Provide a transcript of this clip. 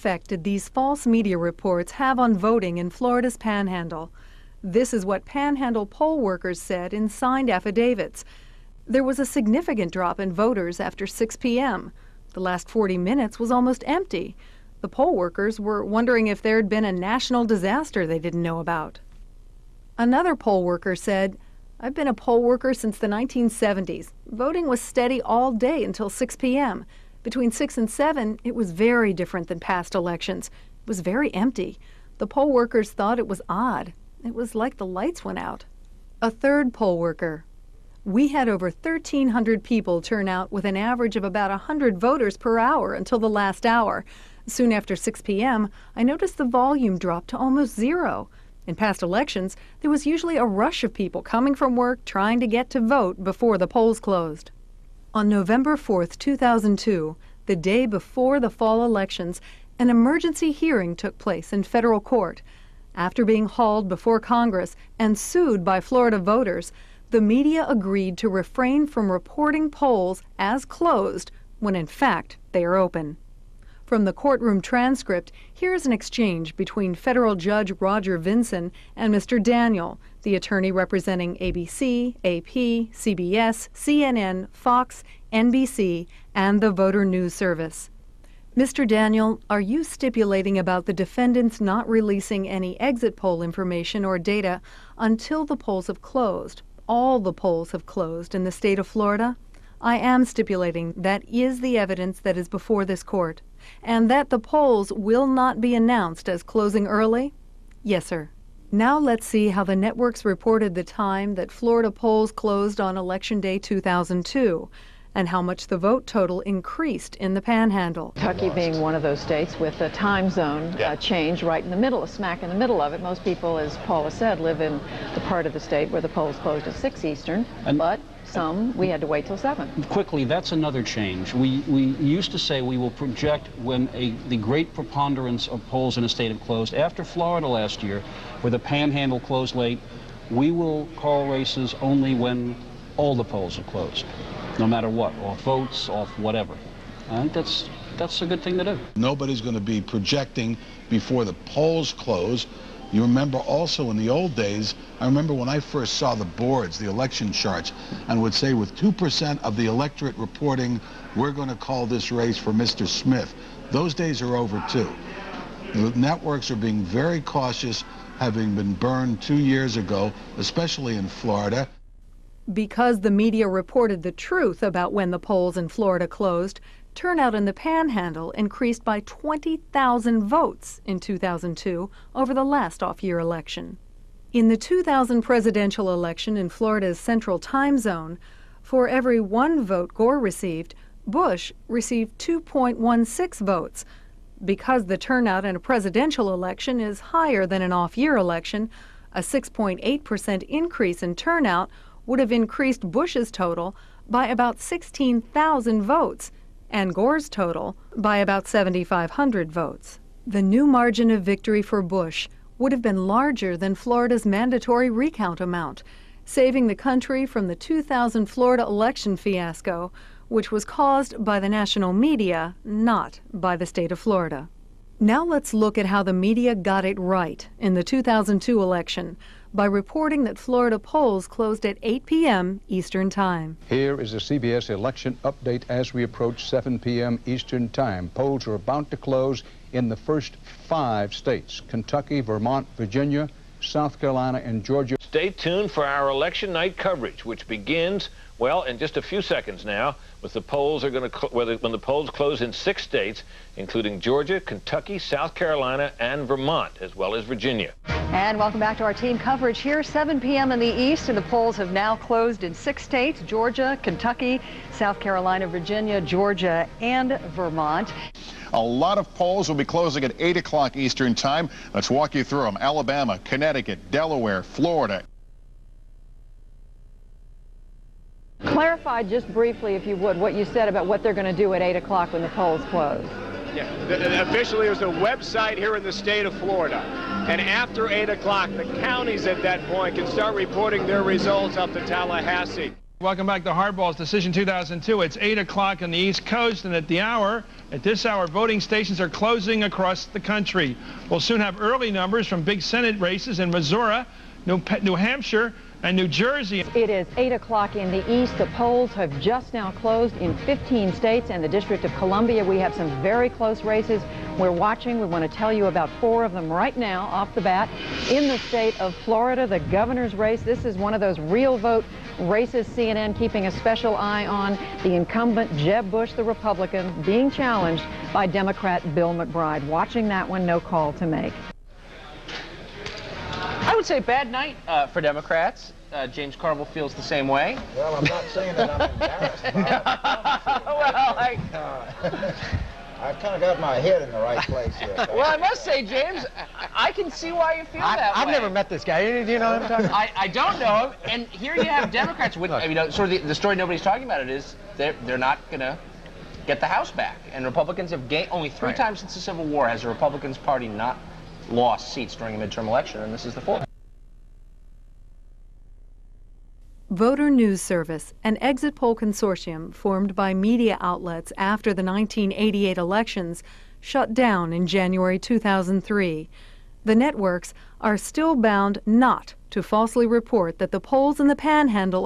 effect did these false media reports have on voting in Florida's Panhandle? This is what Panhandle poll workers said in signed affidavits. There was a significant drop in voters after 6 p.m. The last 40 minutes was almost empty. The poll workers were wondering if there had been a national disaster they didn't know about. Another poll worker said, "I've been a poll worker since the 1970s. Voting was steady all day until 6 p.m. Between 6 and 7, it was very different than past elections. It was very empty. The poll workers thought it was odd. It was like the lights went out." A third poll worker. "We had over 1,300 people turn out with an average of about 100 voters per hour until the last hour. Soon after 6 p.m., I noticed the volume dropped to almost zero. In past elections, there was usually a rush of people coming from work trying to get to vote before the polls closed." On November 4, 2002, the day before the fall elections, an emergency hearing took place in federal court. After being hauled before Congress and sued by Florida voters, the media agreed to refrain from reporting polls as closed when in fact they are open. From the courtroom transcript, here's an exchange between federal judge Roger Vinson and Mr. Daniel, the attorney representing ABC, AP, CBS, CNN, Fox, NBC, and the Voter News Service. Mr. Daniel, are you stipulating about the defendants not releasing any exit poll information or data until the polls have closed? All the polls have closed in the state of Florida? I am stipulating that is the evidence that is before this court, and that the polls will not be announced as closing early? Yes, sir. Now let's see how the networks reported the time that Florida polls closed on Election Day 2002, and how much the vote total increased in the Panhandle. Kentucky being one of those states with a time zone change right in the middle, smack in the middle of it. Most people, as Paula said, live in the part of the state where the polls closed at 6 Eastern, but some we had to wait till 7. Quickly, that's another change. We used to say we will project when the great preponderance of polls in a state have closed. After Florida last year, where the Panhandle closed late, we will call races only when all the polls are closed, no matter what, off votes, off whatever. I think that's a good thing to do. Nobody's going to be projecting before the polls close. You remember also in the old days, I remember when I first saw the boards, the election charts, and would say with 2% of the electorate reporting, we're going to call this race for Mr. Smith. Those days are over too. The networks are being very cautious, having been burned 2 years ago, especially in Florida. Because the media reported the truth about when the polls in Florida closed, turnout in the Panhandle increased by 20,000 votes in 2002 over the last off-year election. In the 2000 presidential election in Florida's Central Time Zone, for every 1 vote Gore received, Bush received 2.16 votes. Because the turnout in a presidential election is higher than an off-year election, a 6.8% increase in turnout would have increased Bush's total by about 16,000 votes, and Gore's total by about 7,500 votes. The new margin of victory for Bush would have been larger than Florida's mandatory recount amount, saving the country from the 2000 Florida election fiasco, which was caused by the national media, not by the state of Florida. Now let's look at how the media got it right in the 2002 election by reporting that Florida polls closed at 8 p.m. Eastern Time. Here is a CBS election update as we approach 7 p.m. Eastern Time. Polls are about to close in the first 5 states: Kentucky, Vermont, Virginia, South Carolina, and Georgia. Stay tuned for our election night coverage, which begins, well, in just a few seconds now, with the polls are going to when the polls close in 6 states, including Georgia, Kentucky, South Carolina, and Vermont, as well as Virginia. And welcome back to our team coverage here, 7 p.m. in the East, and the polls have now closed in 6 states: Georgia, Kentucky, South Carolina, Virginia, Georgia, and Vermont. A lot of polls will be closing at 8 o'clock Eastern Time. Let's walk you through them. Alabama, Connecticut, Delaware, Florida. Clarify just briefly, if you would, what you said about what they're going to do at 8 o'clock when the polls close. Yeah, officially there's a website here in the state of Florida. And after 8 o'clock, the counties at that point can start reporting their results up to Tallahassee. Welcome back to Hardball's Decision 2002. It's 8 o'clock on the East Coast, and at this hour, voting stations are closing across the country. We'll soon have early numbers from big Senate races in Missouri, New Hampshire, and New Jersey. It is 8 o'clock in the East. The polls have just now closed in 15 states and the District of Columbia. We have some very close races we're watching. We want to tell you about 4 of them right now off the bat. In the state of Florida, the governor's race, this is one of those real vote races. CNN keeping a special eye on. The incumbent Jeb Bush, the Republican, being challenged by Democrat Bill McBride. Watching that one, no call to make. I would say bad night for Democrats. James Carville feels the same way. Well, I'm not saying that I'm embarrassed. I've kind of got my head in the right place here. Well, I must say, James, I can see why you feel that way. I've never met this guy. Do you know what I'm talking about? I don't know him. And here you have Democrats. With, I mean, sort of the story nobody's talking about it is they're not going to get the House back. And Republicans have gained only 3 times since the Civil War has the Republicans Party not lost seats during a midterm election, and this is the 4th. Voter News Service, an exit poll consortium formed by media outlets after the 1988 elections, shut down in January 2003. The networks are still bound not to falsely report that the polls in the Panhandle